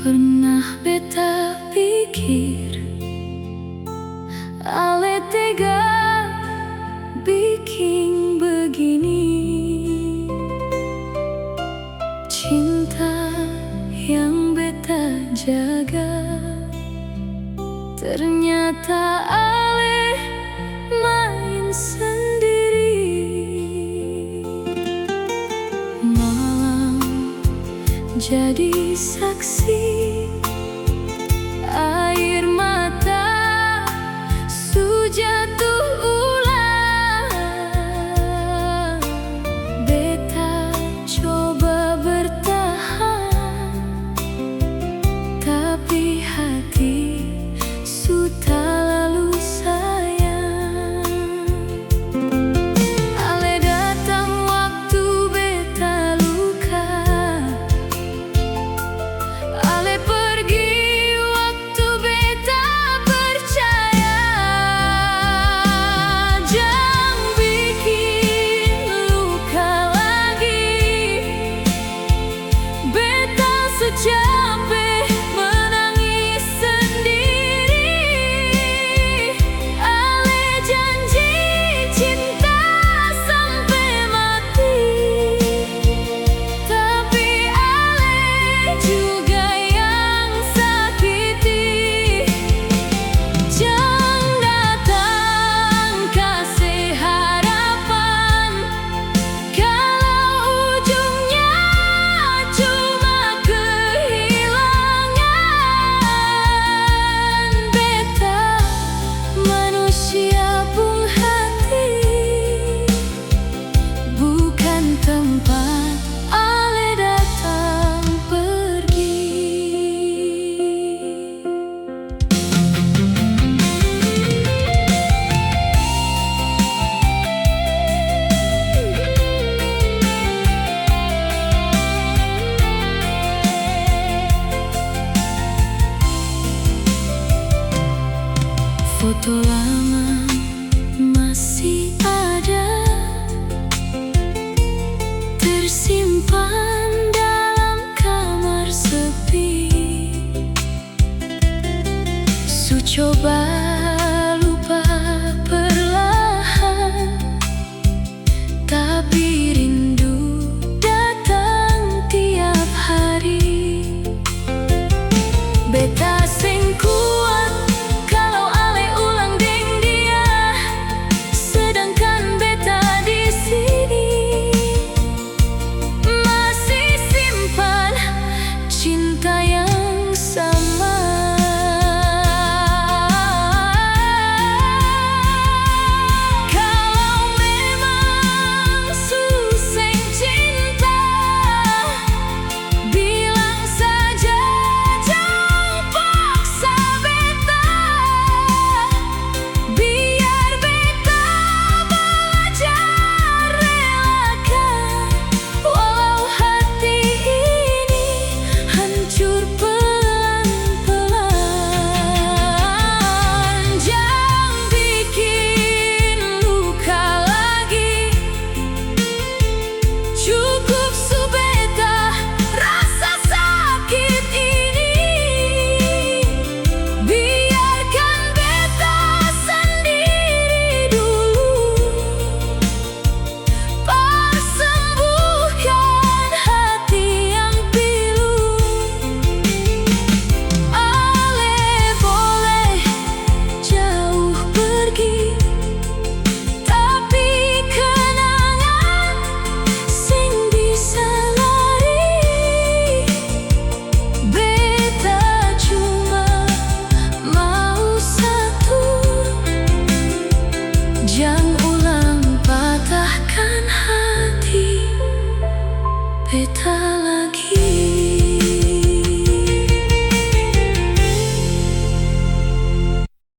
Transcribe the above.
Pernah beta pikir ale tega bikin begini. Cinta yang beta jaga ternyata ale main sendiri. Malam jadi saksi, air mata su jatuh ulang. Beta coba bertahan, tapi hati su tak lalu sayang. Ale datang waktu beta luka, ale pergi waktu beta percaya. Jangan bikin luka lagi, beta secapek menangis sendiri. Ale janji cinta sampai mati, tapi ale juga yang sakiti. Jangan datang kasih harapan kalau ujungnya cuma kehilangan. Beta manusia pun hati, bukan tempat ale datang pergi. Foto lama masih ada, tersimpan dalam kamar sepi. Su coba